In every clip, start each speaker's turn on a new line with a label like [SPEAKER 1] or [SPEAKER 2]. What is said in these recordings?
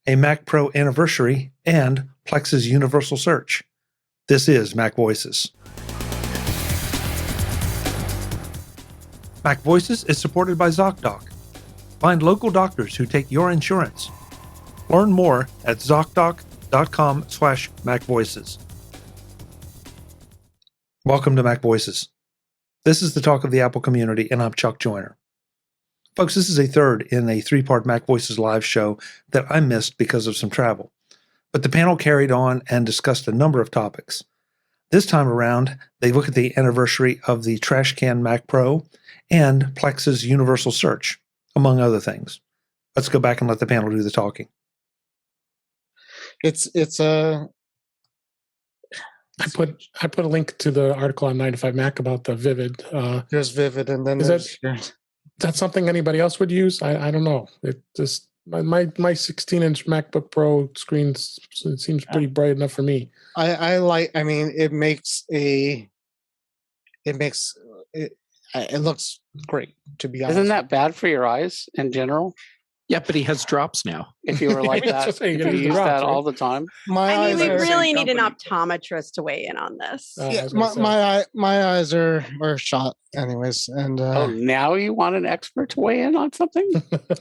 [SPEAKER 1] a Mac Pro anniversary, and Plex's universal search. This is MacVoices. MacVoices is supported by Zocdoc. Find local doctors who take your insurance. Learn more at Zocdoc.com/MacVoices. Welcome to MacVoices. This is the talk of the Apple community, and I'm Chuck Joyner. Folks, this is a third in a three-part MacVoices live show that I missed because of some travel. But the panel carried on and discussed a number of topics. This time around, they look at the anniversary of the Trashcan Mac Pro and Plex's universal search, among other things. Let's go back and let the panel do the talking.
[SPEAKER 2] I put a link to the article on 9to5Mac about the Vivid.
[SPEAKER 3] There's Vivid, and then
[SPEAKER 2] is that something anybody else would use? I don't know. It just my 16-inch MacBook Pro screen seems pretty bright enough for me.
[SPEAKER 3] It looks great, to be honest.
[SPEAKER 4] Isn't that bad for your eyes in general?
[SPEAKER 5] Yeah, but he has drops now.
[SPEAKER 4] If you were like that, if you use that all the time.
[SPEAKER 6] We really need an optometrist to weigh in on this.
[SPEAKER 3] My eyes are shot, anyways. And
[SPEAKER 4] now you want an expert to weigh in on something?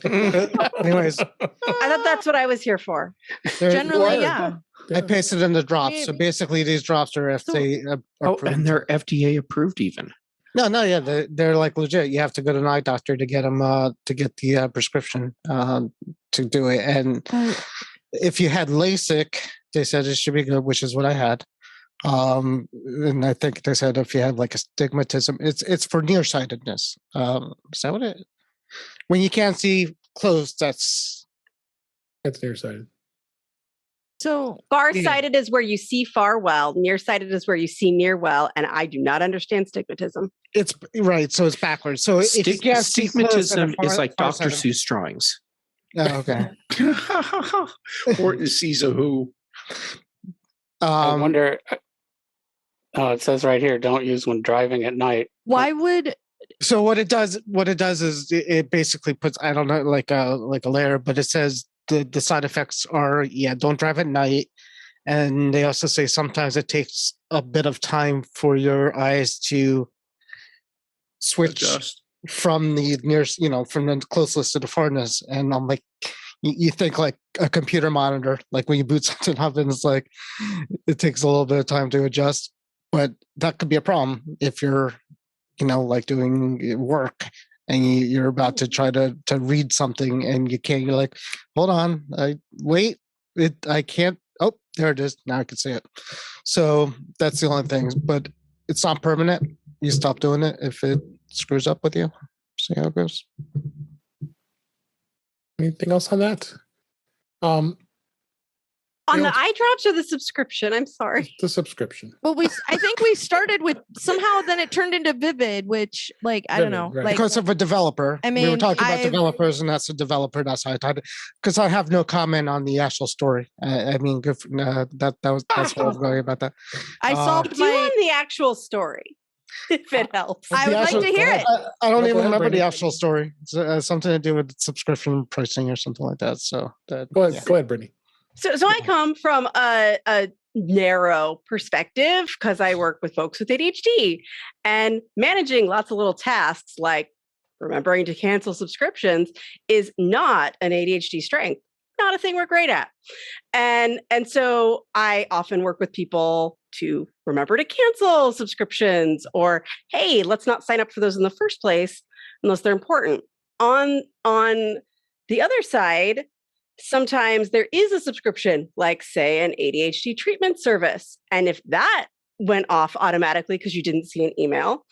[SPEAKER 3] Anyways,
[SPEAKER 6] I thought that's what I was here for. Generally, yeah.
[SPEAKER 3] I pasted in the drops. So basically, these drops are FDA approved.
[SPEAKER 5] And they're FDA approved even.
[SPEAKER 3] No, yeah, they're like legit. You have to go to an eye doctor to get them to get the prescription to do it. And if you had LASIK, they said it should be good, which is what I had. And I think they said if you had like astigmatism, it's for nearsightedness. Is that what it? When you can't see close, that's
[SPEAKER 2] nearsighted.
[SPEAKER 6] So farsighted is where you see far well, nearsighted is where you see near well, and I do not understand stigmatism.
[SPEAKER 3] It's right, so it's backwards. So if you can't see
[SPEAKER 5] stigmatism is like Dr. Seuss drawings.
[SPEAKER 3] Oh, okay.
[SPEAKER 5] Or Caesar who.
[SPEAKER 4] I wonder. Oh, it says right here, don't use when driving at night.
[SPEAKER 6] Why would?
[SPEAKER 3] So what it does is it basically puts, I don't know, like a layer, but it says the side effects are, don't drive at night. And they also say sometimes it takes a bit of time for your eyes to switch from the nearest, from the closest to the farthest. And I'm like, you think like a computer monitor, like when you boot something up and it's like, it takes a little bit of time to adjust. But that could be a problem if you're, like doing work and you're about to try to read something and you can't, you're like, hold on, I can't. Oh, there it is. Now I can see it. So that's the only thing, but it's not permanent. You stop doing it if it screws up with you. See how it goes.
[SPEAKER 2] Anything else on that?
[SPEAKER 6] On the Eyedrops or the subscription? I'm sorry.
[SPEAKER 2] The subscription.
[SPEAKER 7] Well, I think we started with somehow then it turned into Vivid, which I don't know.
[SPEAKER 2] Right.
[SPEAKER 7] Like,
[SPEAKER 3] Because of a developer.
[SPEAKER 7] I mean,
[SPEAKER 3] we were talking about developers, and that's a developer. That's how I typed it. Because I have no comment on the actual story. Good for, that's what I was going about that.
[SPEAKER 7] I solved
[SPEAKER 6] Do on the actual story, if it helps.
[SPEAKER 7] I would like to hear it.
[SPEAKER 3] I don't even remember
[SPEAKER 2] Brittany.
[SPEAKER 3] the actual story. It's something to do with subscription pricing or something like that. So
[SPEAKER 2] Go ahead, Brittany.
[SPEAKER 6] So I come from a narrow perspective because I work with folks with ADHD, and managing lots of little tasks like remembering to cancel subscriptions is not an ADHD strength, not a thing we're great at. And so I often work with people to remember to cancel subscriptions, or, hey, let's not sign up for those in the first place unless they're important. On the other side, sometimes there is a subscription, like say an ADHD treatment service. And if that went off automatically because you didn't see an email,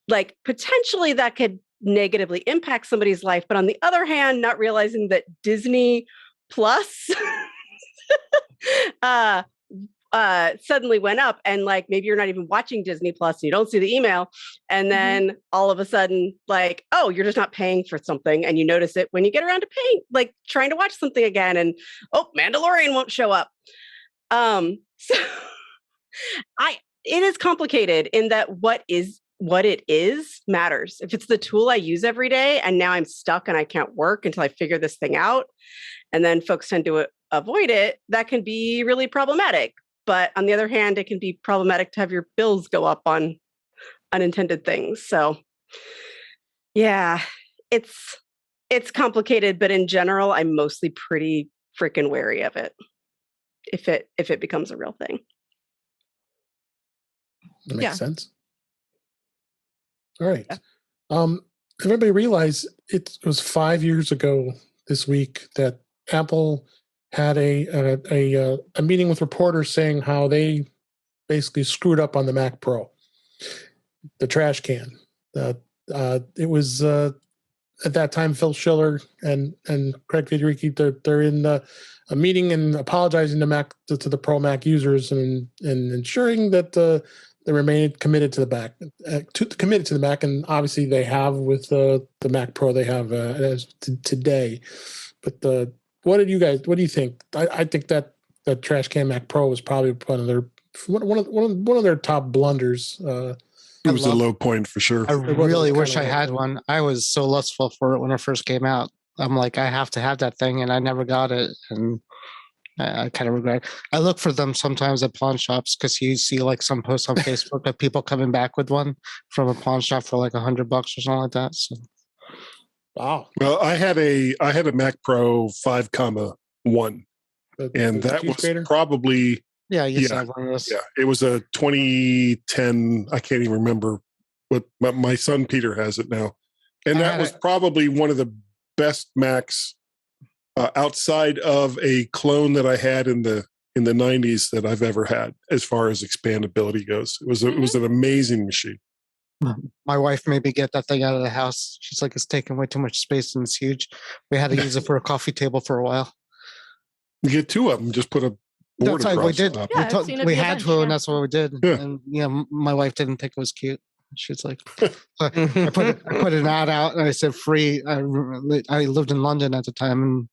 [SPEAKER 6] like potentially that could negatively impact somebody's life. But on the other hand, not realizing that Disney Plus suddenly went up, and like maybe you're not even watching Disney Plus, and you don't see the email, and then all of a sudden, like, oh, you're just not paying for something, and you notice it when you get around to paying, like trying to watch something again, and oh, Mandalorian won't show up. So it is complicated in that what is what it is matters. If it's the tool I use every day and now I'm stuck and I can't work until I figure this thing out, and then folks tend to avoid it, that can be really problematic. But on the other hand, it can be problematic to have your bills go up on unintended things. So yeah, it's complicated, but in general, I'm mostly pretty freaking wary of it if it becomes a real thing.
[SPEAKER 2] That makes
[SPEAKER 7] Yeah.
[SPEAKER 2] sense. All right. Everybody realize it was 5 years ago this week that Apple had a meeting with reporters saying how they basically screwed up on the Mac Pro, the trash can. It was at that time Phil Schiller and Craig Federighi. They're in a meeting and apologizing to the Pro Mac users and ensuring that they remain committed to the Mac, committed to the Mac, and obviously they have with the Mac Pro they have as today. But what do you think? I think that trash can Mac Pro was probably one of their top blunders.
[SPEAKER 8] It was a low point for sure.
[SPEAKER 3] I really wish I had one. I was so lustful for it when it first came out. I'm like, I have to have that thing, and I never got it, and I kind of regret it. I look for them sometimes at pawn shops because you see like some posts on Facebook of people coming back with one from a pawn shop for like $100 or something like that. So.
[SPEAKER 2] Wow.
[SPEAKER 8] Well, I had a Mac Pro 5.1, and that was probably
[SPEAKER 3] yeah, have one of those.
[SPEAKER 8] Yeah, it was a 2010. I can't even remember, but my son Peter has it now, and that was probably one of the best Macs outside of a clone that I had in the 90s that I've ever had, as far as expandability goes. It was an amazing machine.
[SPEAKER 3] My wife made me get that thing out of the house. She's like, it's taking way too much space and it's huge. We had to use it for a coffee table for a while.
[SPEAKER 8] You get two of them, just put a board
[SPEAKER 3] that's
[SPEAKER 8] across
[SPEAKER 3] we did.
[SPEAKER 8] the top.
[SPEAKER 7] Yeah,
[SPEAKER 3] We had to, and that's what we did.
[SPEAKER 8] Yeah.
[SPEAKER 3] And my wife didn't think it was cute. She's like, I put an ad out, and I said free. I lived in London at the time, and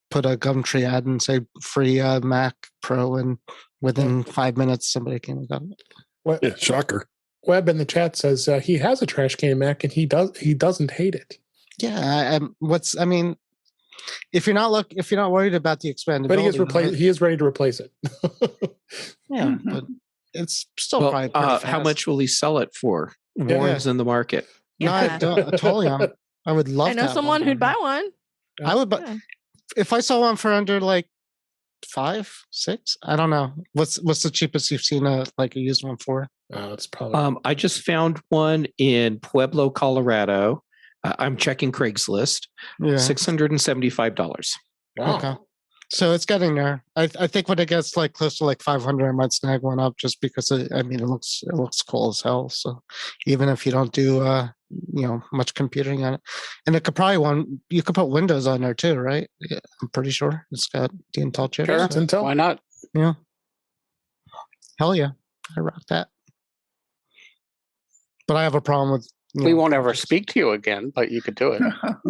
[SPEAKER 3] put a Gumtree ad and say free Mac Pro, and within 5 minutes, somebody came and got it.
[SPEAKER 8] Yeah, shocker.
[SPEAKER 2] Webb in the chat says he has a trash can Mac and he doesn't hate it.
[SPEAKER 3] Yeah, if you're not worried about the expandability,
[SPEAKER 2] but he is ready to replace it.
[SPEAKER 3] Yeah, but it's still probably pretty fast.
[SPEAKER 5] How much will he sell it for? Warren's in the market.
[SPEAKER 3] No, I totally am. I would love.
[SPEAKER 7] I know someone who'd buy one.
[SPEAKER 3] I would buy if I saw one for under like 5, 6. I don't know. What's the cheapest you've seen like a used one for?
[SPEAKER 2] It's probably.
[SPEAKER 5] I just found one in Pueblo, Colorado. I'm checking Craigslist.
[SPEAKER 3] Yeah.
[SPEAKER 5] $675.
[SPEAKER 2] Wow.
[SPEAKER 3] Okay. So it's getting there. I think when it gets like close to like 500, I might snag one up just because it looks cool as hell. So even if you don't do much computing on it, and it could probably you could put Windows on there too, right? Yeah, I'm pretty sure it's got the Intel chip.
[SPEAKER 4] Sure.
[SPEAKER 2] It's Intel.
[SPEAKER 4] Why not?
[SPEAKER 3] Yeah. Hell yeah, I rock that. But I have a problem with.
[SPEAKER 4] We won't ever speak to you again, but you could do it.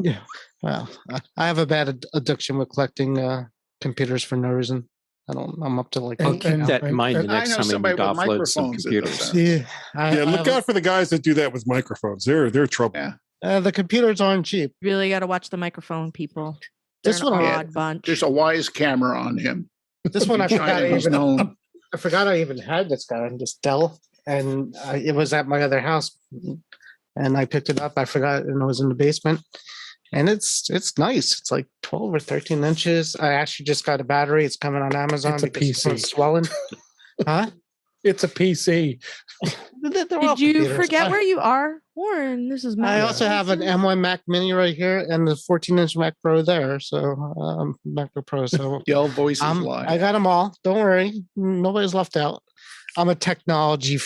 [SPEAKER 3] Yeah. Well, I have a bad addiction with collecting computers for no reason. I'm up to like.
[SPEAKER 5] I'll keep that in mind the
[SPEAKER 9] and I
[SPEAKER 5] next
[SPEAKER 9] know
[SPEAKER 5] time we
[SPEAKER 9] somebody with
[SPEAKER 5] offload some
[SPEAKER 9] microphones that does
[SPEAKER 5] computers.
[SPEAKER 9] that.
[SPEAKER 3] Yeah.
[SPEAKER 8] Look out for the guys that do that with microphones. They're trouble.
[SPEAKER 9] Yeah.
[SPEAKER 3] The computers aren't cheap.
[SPEAKER 7] Really got to watch the microphone, people.
[SPEAKER 3] This
[SPEAKER 7] They're an
[SPEAKER 3] one,
[SPEAKER 7] odd bunch.
[SPEAKER 9] There's a wise camera on him.
[SPEAKER 3] This one I forgot I even
[SPEAKER 9] own.
[SPEAKER 3] I forgot I even had this guy in this Dell, and it was at my other house, and I picked it up. I forgot, and it was in the basement, and it's nice. It's like 12 or 13 inches. I actually just got a battery. It's coming on Amazon.
[SPEAKER 2] It's a
[SPEAKER 3] because
[SPEAKER 2] PC.
[SPEAKER 3] It's swelling. Huh?
[SPEAKER 2] It's a PC.
[SPEAKER 7] Did you forget where you are, Warren? This is.
[SPEAKER 3] I also have an M1 Mac Mini right here and the 14-inch Mac Pro there. So MacBook Pro. So
[SPEAKER 9] The old voices
[SPEAKER 3] I
[SPEAKER 9] lie.
[SPEAKER 3] got them all. Don't worry, nobody's left out. I'm a technology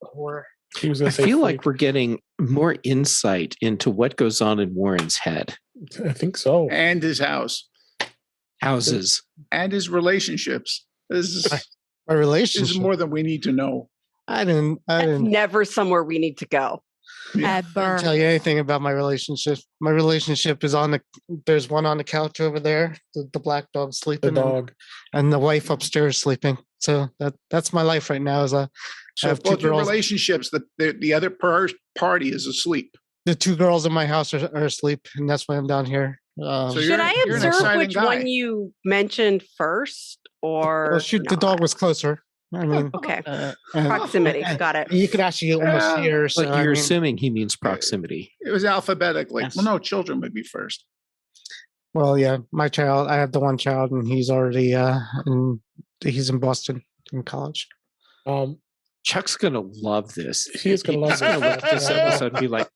[SPEAKER 3] whore.
[SPEAKER 2] He was
[SPEAKER 5] I
[SPEAKER 2] going to say.
[SPEAKER 5] feel
[SPEAKER 2] freak.
[SPEAKER 5] like we're getting more insight into what goes on in Warren's head.
[SPEAKER 2] I think so.
[SPEAKER 9] And his house.
[SPEAKER 5] Houses.
[SPEAKER 9] And his relationships. This
[SPEAKER 3] My
[SPEAKER 9] is
[SPEAKER 3] relationship.
[SPEAKER 9] more than we need to know.
[SPEAKER 3] I didn't
[SPEAKER 6] Never somewhere we need to go.
[SPEAKER 7] Ever.
[SPEAKER 3] tell you anything about my relationship. My relationship is there's one on the couch over there, the black dog
[SPEAKER 2] The
[SPEAKER 3] sleeping,
[SPEAKER 2] dog.
[SPEAKER 3] and the wife upstairs sleeping. So that's my life right now. Is I
[SPEAKER 9] So
[SPEAKER 3] have two
[SPEAKER 9] both your
[SPEAKER 3] girls.
[SPEAKER 9] relationships, the other party is asleep.
[SPEAKER 3] The two girls in my house are asleep, and that's why I'm down here.
[SPEAKER 9] So
[SPEAKER 6] Should
[SPEAKER 9] you're-
[SPEAKER 6] I
[SPEAKER 9] you're an
[SPEAKER 6] observe
[SPEAKER 9] exciting
[SPEAKER 6] which
[SPEAKER 9] guy.
[SPEAKER 6] one you mentioned first, or
[SPEAKER 3] Well, shoot, the
[SPEAKER 6] not?
[SPEAKER 3] dog was closer. I mean,
[SPEAKER 6] Okay.
[SPEAKER 3] and
[SPEAKER 6] Proximity. Got it.
[SPEAKER 3] you could actually almost
[SPEAKER 9] Yeah.
[SPEAKER 3] hear. So
[SPEAKER 5] But
[SPEAKER 3] I
[SPEAKER 5] you're
[SPEAKER 3] mean,
[SPEAKER 5] assuming he means proximity.
[SPEAKER 9] It was alphabetically.
[SPEAKER 3] Yes.
[SPEAKER 9] Well, no, children would be first.
[SPEAKER 3] well, yeah, my child. I have the one child, and he's already he's in Boston in college.
[SPEAKER 5] Chuck's gonna love this.
[SPEAKER 2] He is gonna love
[SPEAKER 5] He's gonna
[SPEAKER 2] this.
[SPEAKER 5] look at this
[SPEAKER 2] Yeah.
[SPEAKER 5] episode and be like,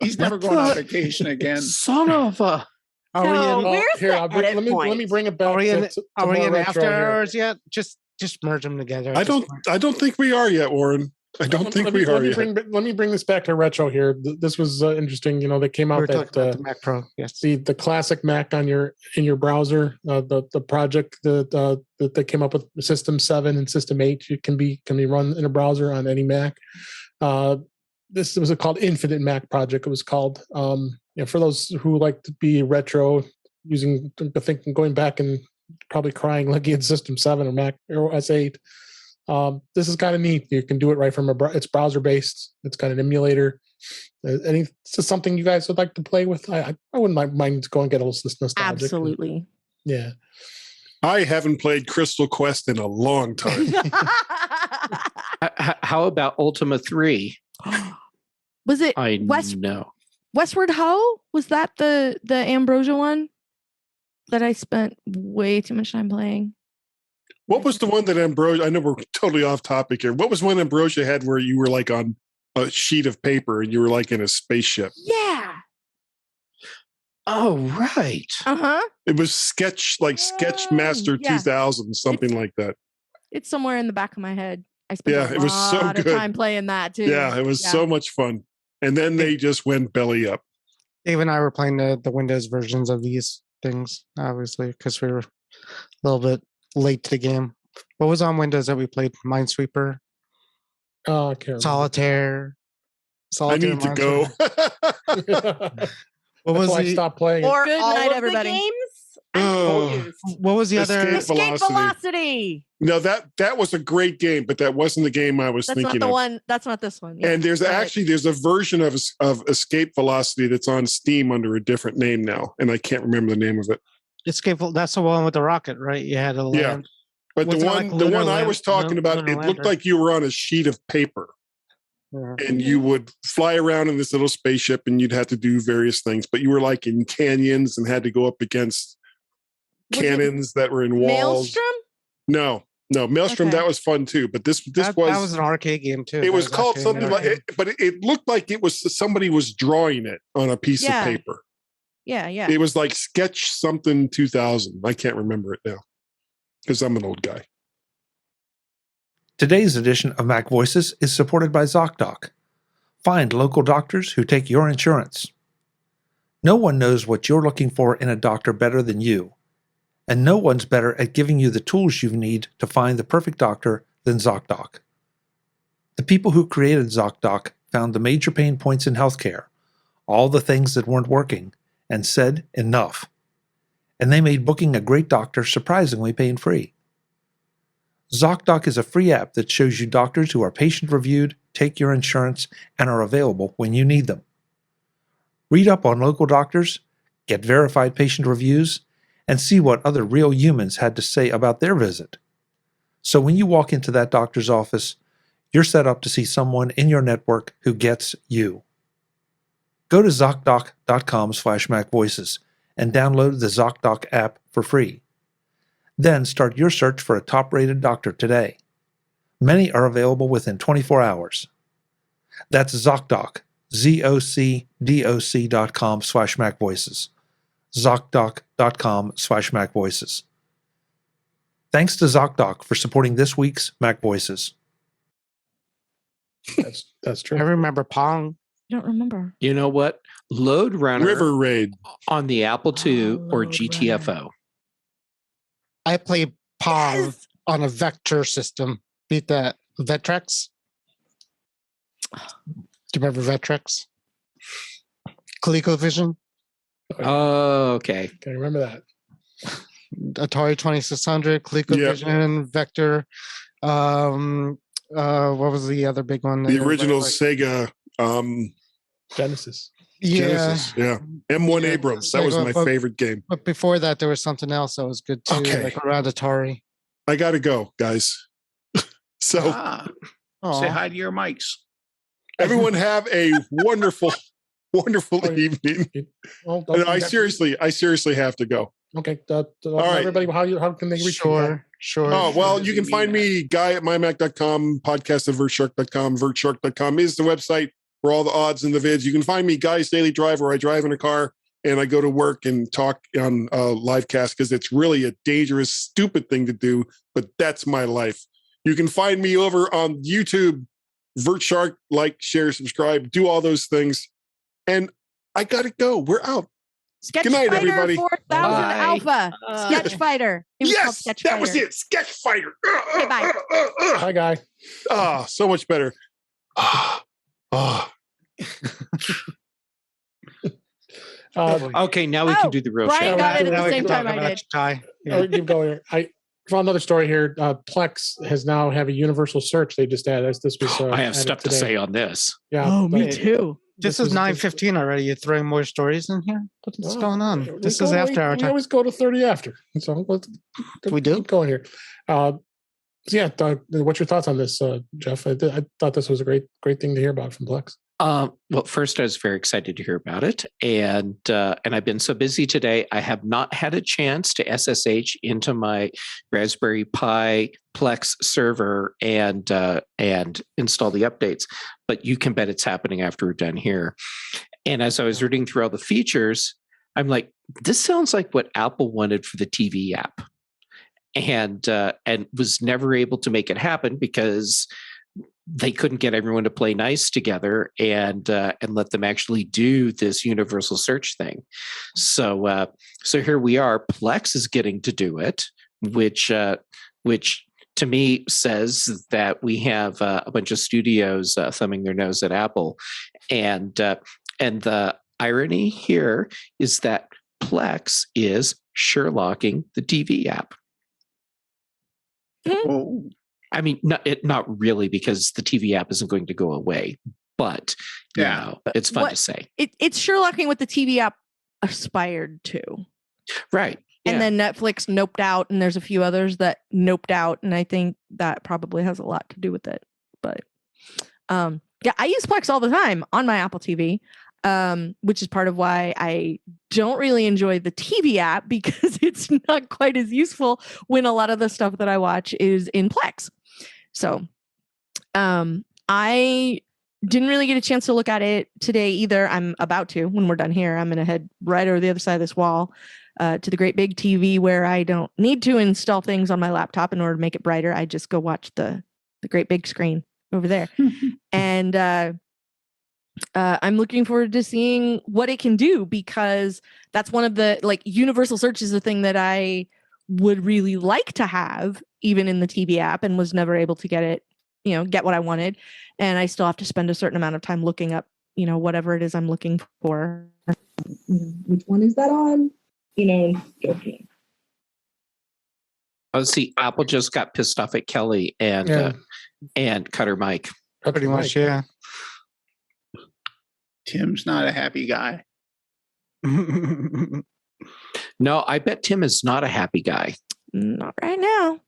[SPEAKER 9] He's never
[SPEAKER 5] What
[SPEAKER 9] going on
[SPEAKER 5] the-
[SPEAKER 9] vacation again.
[SPEAKER 5] "Son of a."
[SPEAKER 3] Are we
[SPEAKER 6] So,
[SPEAKER 3] in?
[SPEAKER 6] where's
[SPEAKER 2] Here,
[SPEAKER 6] the
[SPEAKER 2] I'll bring,
[SPEAKER 6] edit
[SPEAKER 2] let me
[SPEAKER 6] point?
[SPEAKER 2] bring it back.
[SPEAKER 3] Are we in?
[SPEAKER 2] to
[SPEAKER 3] Are we
[SPEAKER 2] more
[SPEAKER 3] in
[SPEAKER 2] retro
[SPEAKER 3] after
[SPEAKER 2] here.
[SPEAKER 3] hours yet? Just merge them together.
[SPEAKER 8] I don't think we are yet, Warren. I don't think we are yet.
[SPEAKER 2] Let me bring this back to retro here. This was interesting. They came
[SPEAKER 3] We
[SPEAKER 2] out
[SPEAKER 3] were
[SPEAKER 2] that
[SPEAKER 3] talking about the Mac Pro. Yes.
[SPEAKER 2] the classic Mac in your browser, the project that they came up with, System 7 and System 8, it can be run in a browser on any Mac. This was called Infinite Mac Project. It was called. For those who like to be retro, going back and probably crying looking at System 7 or Mac or OS 8. This is kind of neat. You can do it right from it's browser based. It's got an emulator. This is something you guys would like to play with. I wouldn't mind to go and get a little nostalgic.
[SPEAKER 7] Absolutely.
[SPEAKER 2] Yeah.
[SPEAKER 8] I haven't played Crystal Quest in a long time.
[SPEAKER 5] How about Ultima 3?
[SPEAKER 7] Was it
[SPEAKER 5] I
[SPEAKER 7] West
[SPEAKER 5] know.
[SPEAKER 7] Westward Ho? Was that the Ambrosia one that I spent way too much time playing?
[SPEAKER 8] What was the one that Ambrosia? I know we're totally off topic here. What was one Ambrosia had where you were like on a sheet of paper and you were like in a spaceship?
[SPEAKER 7] Yeah.
[SPEAKER 5] Oh, right.
[SPEAKER 7] Uh-huh.
[SPEAKER 8] It was Sketchmaster
[SPEAKER 7] yeah.
[SPEAKER 8] 2000, something like that.
[SPEAKER 7] It's somewhere in the back of my head. I spent
[SPEAKER 8] Yeah,
[SPEAKER 7] a
[SPEAKER 8] it was so
[SPEAKER 7] lot of
[SPEAKER 8] good.
[SPEAKER 7] time playing that too.
[SPEAKER 8] Yeah, it was so much fun. And then they just went belly up.
[SPEAKER 3] Dave and I were playing the Windows versions of these things, obviously, because we were a little bit late to the game. What was on Windows that we played? Minesweeper,
[SPEAKER 2] Oh, I can't remember.
[SPEAKER 3] Solitaire.
[SPEAKER 8] I need to go.
[SPEAKER 3] What was
[SPEAKER 2] That's why I
[SPEAKER 3] the
[SPEAKER 2] stopped playing.
[SPEAKER 6] Or
[SPEAKER 7] Good
[SPEAKER 6] all
[SPEAKER 7] night,
[SPEAKER 6] of
[SPEAKER 7] everybody.
[SPEAKER 6] the games?
[SPEAKER 8] Oh.
[SPEAKER 3] what was the other?
[SPEAKER 8] Escape
[SPEAKER 7] Escape Velocity.
[SPEAKER 8] No, that was a great game, but that wasn't the game I was
[SPEAKER 7] That's
[SPEAKER 8] thinking
[SPEAKER 7] not the
[SPEAKER 8] of.
[SPEAKER 7] one. That's not this one. Yeah.
[SPEAKER 8] And there's
[SPEAKER 7] Right.
[SPEAKER 8] a version of Escape Velocity that's on Steam under a different name now, and I can't remember the name of it.
[SPEAKER 3] Escape. That's the one with the rocket, right? You had to
[SPEAKER 8] Yeah.
[SPEAKER 3] land.
[SPEAKER 8] But
[SPEAKER 3] What's
[SPEAKER 8] the
[SPEAKER 3] it
[SPEAKER 8] one
[SPEAKER 3] like,
[SPEAKER 8] the
[SPEAKER 3] Lunar
[SPEAKER 8] one I
[SPEAKER 3] Land-
[SPEAKER 8] was talking
[SPEAKER 3] Lunar
[SPEAKER 8] about, it
[SPEAKER 3] Lander?
[SPEAKER 8] looked like you were on a sheet of paper,
[SPEAKER 3] Yeah.
[SPEAKER 8] and you would fly around in this little spaceship, and you'd have to do various things. But you were like in canyons and had to go up against
[SPEAKER 7] Was it
[SPEAKER 8] cannons that were in walls.
[SPEAKER 7] Maelstrom?
[SPEAKER 8] No, Maelstrom.
[SPEAKER 7] Okay.
[SPEAKER 8] That was fun too. But this
[SPEAKER 3] That was an arcade game too.
[SPEAKER 8] it
[SPEAKER 3] That
[SPEAKER 8] was called
[SPEAKER 3] actually
[SPEAKER 8] something
[SPEAKER 3] an
[SPEAKER 8] like
[SPEAKER 3] arcade.
[SPEAKER 8] it, but it looked like it was somebody was drawing it on a piece
[SPEAKER 7] Yeah.
[SPEAKER 8] of paper.
[SPEAKER 7] Yeah. Yeah.
[SPEAKER 8] It was like Sketch something 2000. I can't remember it now because I'm an old guy.
[SPEAKER 1] Today's edition of Mac Voices is supported by Zocdoc. Find local doctors who take your insurance. No one knows what you're looking for in a doctor better than you, and no one's better at giving you the tools you need to find the perfect doctor than Zocdoc. The people who created Zocdoc found the major pain points in healthcare, all the things that weren't working, and said enough. And they made booking a great doctor surprisingly pain-free. Zocdoc is a free app that shows you doctors who are patient-reviewed, take your insurance, and are available when you need them. Read up on local doctors, get verified patient reviews, and see what other real humans had to say about their visit. So when you walk into that doctor's office, you're set up to see someone in your network who gets you. Go to Zocdoc.com/MacVoices and download the Zocdoc app for free. Then start your search for a top-rated doctor today. Many are available within 24 hours. That's Zocdoc, ZocDoc.com/MacVoices. Zocdoc.com/MacVoices. Thanks to Zocdoc for supporting this week's Mac Voices.
[SPEAKER 2] That's true.
[SPEAKER 3] I remember Pong.
[SPEAKER 7] I don't remember.
[SPEAKER 5] You know what? Load Runner
[SPEAKER 8] River Raid.
[SPEAKER 5] on the Apple II or
[SPEAKER 7] Load
[SPEAKER 5] GTFO.
[SPEAKER 3] I played Pong
[SPEAKER 7] Yes!
[SPEAKER 3] on a vector system. Beat that. Vectrex. Do you remember Vectrex? ColecoVision.
[SPEAKER 5] Oh, okay.
[SPEAKER 2] Can remember that.
[SPEAKER 3] Atari 2600, ColecoVision, Vector. What was the other big one?
[SPEAKER 8] The original Sega
[SPEAKER 2] Genesis.
[SPEAKER 8] Genesis. Yeah. M1
[SPEAKER 3] Yeah,
[SPEAKER 8] Abrams. That was
[SPEAKER 3] Sega,
[SPEAKER 8] my
[SPEAKER 3] but-
[SPEAKER 8] favorite game.
[SPEAKER 3] But before that, there was something else that was good too,
[SPEAKER 8] Okay.
[SPEAKER 3] like around Atari.
[SPEAKER 8] I got to go, guys. So
[SPEAKER 9] Say hi to your mics.
[SPEAKER 8] everyone have a wonderful, wonderful evening.
[SPEAKER 2] Well,
[SPEAKER 8] And I seriously have to go.
[SPEAKER 2] Okay.
[SPEAKER 8] right.
[SPEAKER 2] Everybody, how can they reach you?
[SPEAKER 3] Sure.
[SPEAKER 8] Oh, well, you can
[SPEAKER 9] Busy
[SPEAKER 8] find
[SPEAKER 9] man.
[SPEAKER 8] me, Guy at mymac.com, podcast at vertshark.com. Vertshark.com is the website for all the odds and the vids. You can find me, Guy's Daily Drive, where I drive in a car and I go to work and talk on live cast because it's really a dangerous, stupid thing to do, but that's my life. You can find me over on YouTube, VertShark, like, share, subscribe, do all those things. And I got to go. We're out.
[SPEAKER 7] Sketch
[SPEAKER 8] Good night,
[SPEAKER 7] Fighter
[SPEAKER 8] everybody.
[SPEAKER 7] 4000
[SPEAKER 5] Bye.
[SPEAKER 7] Alpha. Sketch Fighter. It was called
[SPEAKER 8] Yes,
[SPEAKER 7] Sketch
[SPEAKER 8] that
[SPEAKER 7] Fighter.
[SPEAKER 8] was it. Sketch Fighter.
[SPEAKER 7] bye.
[SPEAKER 2] Hi, Guy.
[SPEAKER 8] Ah, so much better. Ah.
[SPEAKER 5] Okay, now we can do the real
[SPEAKER 7] Brian
[SPEAKER 5] show.
[SPEAKER 7] got it at
[SPEAKER 3] Now
[SPEAKER 7] the
[SPEAKER 3] we
[SPEAKER 7] same
[SPEAKER 3] can
[SPEAKER 7] time
[SPEAKER 3] talk
[SPEAKER 7] I
[SPEAKER 3] about
[SPEAKER 7] did.
[SPEAKER 3] Ty.
[SPEAKER 2] Oh, keep going here. I found another story here. Plex has now have a universal search they just added. This was.
[SPEAKER 5] I have
[SPEAKER 2] added
[SPEAKER 5] stuff to
[SPEAKER 2] today.
[SPEAKER 5] say on this.
[SPEAKER 2] Yeah.
[SPEAKER 7] Oh, me
[SPEAKER 2] but
[SPEAKER 7] too.
[SPEAKER 3] This is 9:15 already. You're throwing more stories in here? What's going on? This is after our
[SPEAKER 2] We
[SPEAKER 3] time.
[SPEAKER 2] always go to 30 after. So let's
[SPEAKER 3] We do?
[SPEAKER 2] keep going here. Yeah. What's your thoughts on this, Jeff? I thought this was a great thing to hear about from Plex.
[SPEAKER 5] Well, first, I was very excited to hear about it, and I've been so busy today. I have not had a chance to SSH into my Raspberry Pi Plex server and install the updates. But you can bet it's happening after we're done here. And as I was reading through all the features, I'm like, this sounds like what Apple wanted for the TV app, and was never able to make it happen because they couldn't get everyone to play nice together and let them actually do this universal search thing. So here we are. Plex is getting to do it, which to me says that we have a bunch of studios thumbing their nose at Apple, and the irony here is that Plex is Sherlocking the TV app.
[SPEAKER 9] Oh,
[SPEAKER 5] I mean, not really, because the TV app isn't going to go away, but
[SPEAKER 9] Yeah.
[SPEAKER 5] it's fun
[SPEAKER 7] What-
[SPEAKER 5] to say.
[SPEAKER 7] It's Sherlocking what the TV app aspired to.
[SPEAKER 5] Right.
[SPEAKER 7] And then Netflix noped out, and there's a few others that noped out, and I think that probably has a lot to do with it. But yeah, I use Plex all the time on my Apple TV, which is part of why I don't really enjoy the TV app, because it's not quite as useful when a lot of the stuff that I watch is in Plex. So I didn't really get a chance to look at it today either. I'm about to when we're done here. I'm going to head right over the other side of this wall to the great big TV where I don't need to install things on my laptop in order to make it brighter. I just go watch the great big screen over there. And I'm looking forward to seeing what it can do, because that's one of the, like, universal search is a thing that I would really like to have even in the TV app, and was never able to get it, get what I wanted. And I still have to spend a certain amount of time looking up, whatever it is I'm looking for.
[SPEAKER 10] Which one is that on? Joking.
[SPEAKER 5] Oh, see, Apple just got pissed off at Kelly and cut her mic.
[SPEAKER 3] Pretty much, yeah.
[SPEAKER 9] Tim's not a happy guy.
[SPEAKER 5] No, I bet Tim is not a happy guy.
[SPEAKER 7] Not right now.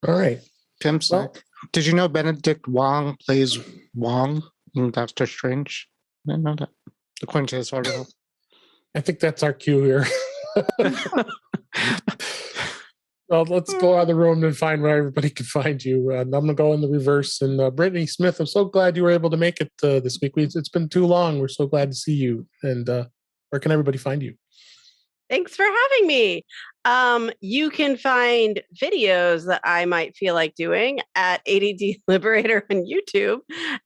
[SPEAKER 2] All right.
[SPEAKER 3] Tim's like, did you know Benedict Wong plays Wong in Doctor Strange? I didn't know that. According to this article.
[SPEAKER 2] I think that's our cue here. Well, let's go out of the room and find where everybody can find you. I'm going to go in the reverse. And Brittany Smith, I'm so glad you were able to make it this week. It's been too long. We're so glad to see you. And where can everybody find you?
[SPEAKER 6] Thanks for having me. You can find videos that I might feel like doing at ADD Liberator on YouTube,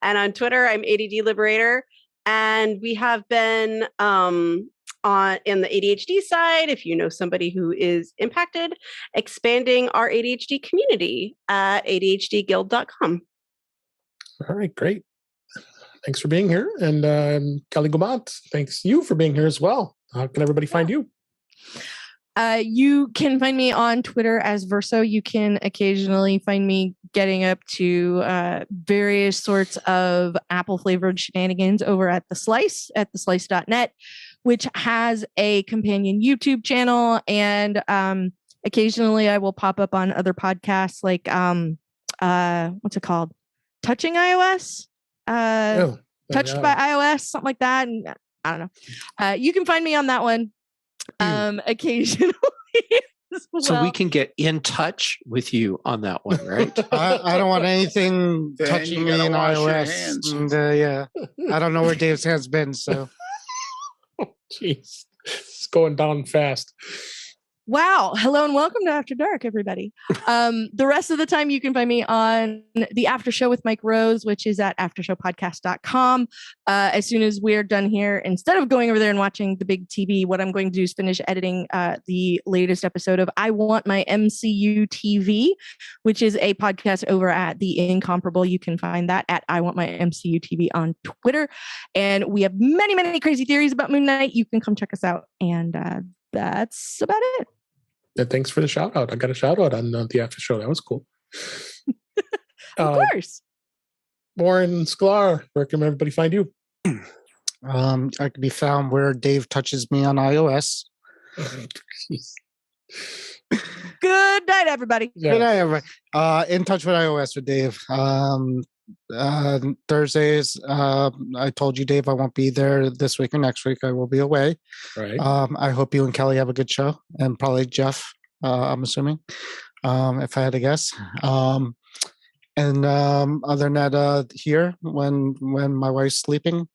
[SPEAKER 6] and on Twitter, I'm ADD Liberator. And we have been in the ADHD side, if you know somebody who is impacted, expanding our ADHD community at ADHDguild.com.
[SPEAKER 2] All right, great. Thanks for being here. And Kelly Guimont, thanks you for being here as well. How can everybody find you?
[SPEAKER 7] You can find me on Twitter as Verso. You can occasionally find me getting up to various sorts of Apple flavored shenanigans over at The Slice at theslice.net, which has a companion YouTube channel. And occasionally I will pop up on other podcasts like, what's it called? Touching iOS? Touched by iOS, something like that. And I don't know. You can find me on that one. Occasionally as well.
[SPEAKER 5] So we can get in touch with you on that one, right?
[SPEAKER 3] I don't want anything
[SPEAKER 9] Then
[SPEAKER 3] touching
[SPEAKER 9] you
[SPEAKER 3] me
[SPEAKER 9] gotta
[SPEAKER 3] in
[SPEAKER 9] wash your
[SPEAKER 3] iOS.
[SPEAKER 9] hands.
[SPEAKER 3] And, yeah, I don't know where Dave's hand's been. So,
[SPEAKER 2] Jeez, it's going down fast.
[SPEAKER 7] Wow. Hello and welcome to After Dark, everybody. The rest of the time you can find me on the After Show with Mike Rose, which is at aftershowpodcast.com. As soon as we're done here, instead of going over there and watching the big TV, what I'm going to do is finish editing the latest episode of I Want My MCU TV, which is a podcast over at The Incomparable. You can find that at I Want My MCU TV on Twitter. And we have many, many crazy theories about Moon Knight. You can come check us out. And that's about it.
[SPEAKER 2] Yeah, thanks for the shout out. I got a shout out on the after show. That was cool.
[SPEAKER 7] Of course.
[SPEAKER 2] Warren Sklar, where can everybody find you?
[SPEAKER 3] I can be found where Dave touches me on iOS.
[SPEAKER 7] Good night, everybody.
[SPEAKER 2] Yeah.
[SPEAKER 3] Good night, everybody. In touch with iOS with Dave. Thursdays, I told you, Dave, I won't be there this week or next week. I will be away.
[SPEAKER 2] Right.
[SPEAKER 3] I hope you and Kelly have a good show, and probably Jeff, I'm assuming, if I had to guess. And other than that, here when my wife's sleeping,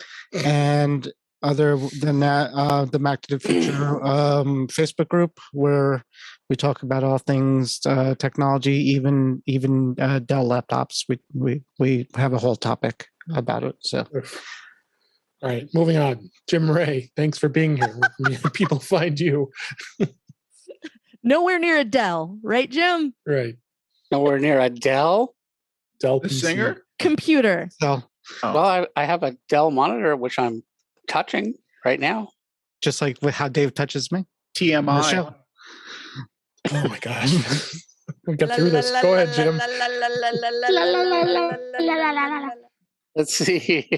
[SPEAKER 3] and other than that, the Mac to the Future Facebook group where we talk about all things technology, even Dell laptops. We have a whole topic about it. So,
[SPEAKER 2] All right, moving on. Jim Ray, thanks for being here. Where can people find you?
[SPEAKER 7] Nowhere near Adele, right, Jim?
[SPEAKER 2] Right.
[SPEAKER 4] Nowhere near a Dell.
[SPEAKER 2] Dell
[SPEAKER 9] The
[SPEAKER 2] PC.
[SPEAKER 9] singer?
[SPEAKER 7] Computer.
[SPEAKER 3] so
[SPEAKER 4] Well, I have a Dell monitor, which I'm touching right now.
[SPEAKER 3] just like with how Dave touches me. The
[SPEAKER 9] TMI.
[SPEAKER 3] show.
[SPEAKER 2] Oh my gosh. We'll get through this. Go ahead, Jim.
[SPEAKER 4] Let's see.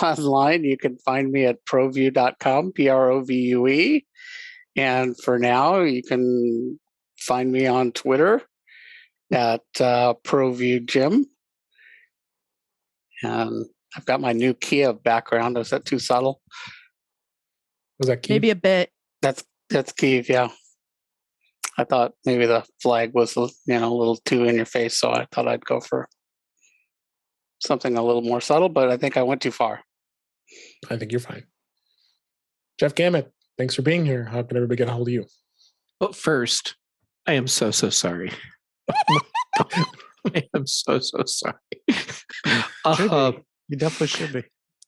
[SPEAKER 4] Online, you can find me at provue.com, PROVUE. And for now, you can find me on Twitter at ProViewJim. And I've got my new Kia background. Is that too subtle?
[SPEAKER 2] Was that key?
[SPEAKER 7] Maybe a bit.
[SPEAKER 4] That's Kiev, yeah. I thought maybe the flag was a little too in your face, so I thought I'd go for something a little more subtle, but I think I went too far.
[SPEAKER 2] I think you're fine. Jeff Gamet, thanks for being here. How can everybody get a hold of you?
[SPEAKER 5] But first, I am so sorry. I am so sorry.
[SPEAKER 3] You definitely should be.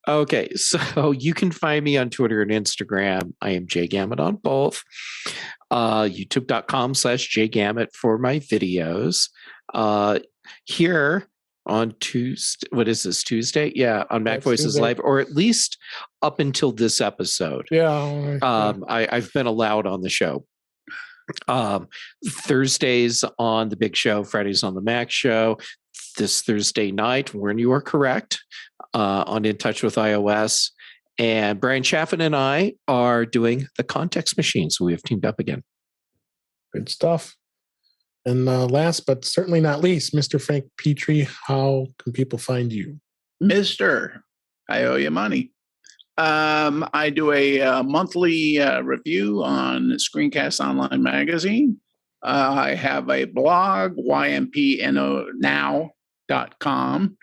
[SPEAKER 5] Okay, so you can find me on Twitter and Instagram. I am Gamet on both. YouTube.com/JGamet for my videos. Here on Tuesday, what is this, Tuesday? Yeah, on MacVoices Live, or at least up until this episode.
[SPEAKER 2] Yeah.
[SPEAKER 5] I've been allowed on the show. Thursdays on the Big Show, Fridays on the Mac Show. This Thursday night, when you are correct, on In Touch with iOS. And Brian Chaffin and I are doing the Context Machine. So we have teamed up again.
[SPEAKER 2] Good stuff. And last but certainly not least, Mr. Frank Petrie, how can people find you?
[SPEAKER 9] Mister, I owe you money. I do a monthly review on Screencast Online Magazine. I have a blog, ympnow.com.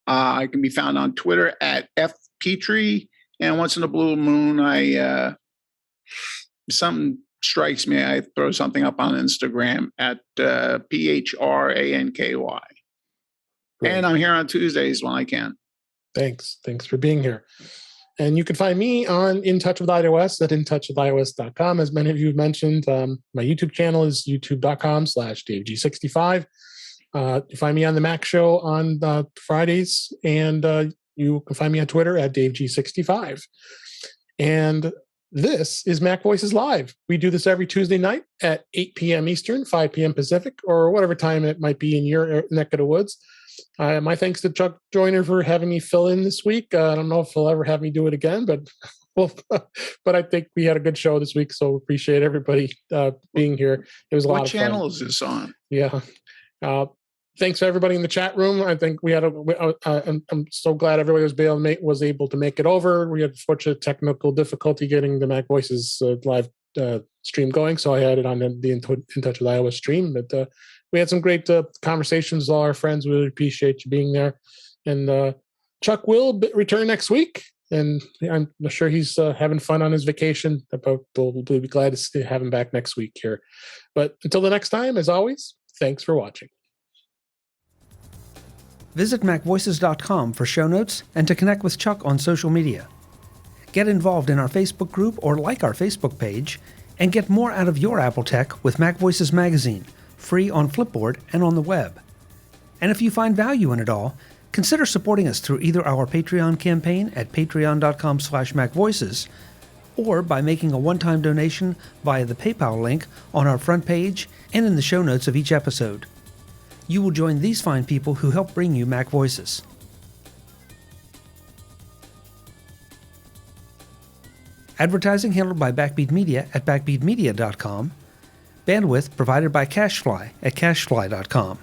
[SPEAKER 9] I can be found on Twitter at fpetrie. And once in a blue moon, something strikes me, I throw something up on Instagram at PHRANKY.
[SPEAKER 2] Great.
[SPEAKER 9] And I'm here on Tuesdays when I can.
[SPEAKER 2] Thanks for being here. And you can find me on In Touch with iOS at intouchwithios.com. As many of you have mentioned, my YouTube channel is youtube.com/DaveG65. You find me on the Mac Show on Fridays, and you can find me on Twitter at DaveG65. And This is Mac Voices Live. We do this every Tuesday night at 8 p.m. Eastern, 5 p.m. Pacific, or whatever time it might be in your neck of the woods. My thanks to Chuck Joyner for having me fill in this week. I don't know if he'll ever have me do it again, but but I think we had a good show this week, so appreciate everybody being here. It was a lot of fun.
[SPEAKER 9] What channel is this on?
[SPEAKER 2] Yeah. Thanks to everybody in the chat room. I think we had I'm so glad everybody was able to make it over. We had fortunate technical difficulty getting the Mac Voices live stream going, so I had it on the In Touch with Iowa stream. But we had some great conversations with all our friends. We really appreciate you being there. And Chuck will return next week, and I'm sure he's having fun on his vacation. But we'll be glad to have him back next week here. But until the next time, as always, thanks for watching.
[SPEAKER 1] Visit MacVoices.com for show notes and to connect with Chuck on social media. Get involved in our Facebook group or like our Facebook page, and get more out of your Apple tech with Mac Voices Magazine, free on Flipboard and on the web. And if you find value in it all, consider supporting us through either our Patreon campaign at patreon.com/MacVoices or by making a one-time donation via the PayPal link on our front page and in the show notes of each episode. You will join these fine people who help bring you Mac Voices. Advertising handled by Backbeat Media at backbeatmedia.com. Bandwidth provided by CacheFly at cachefly.com.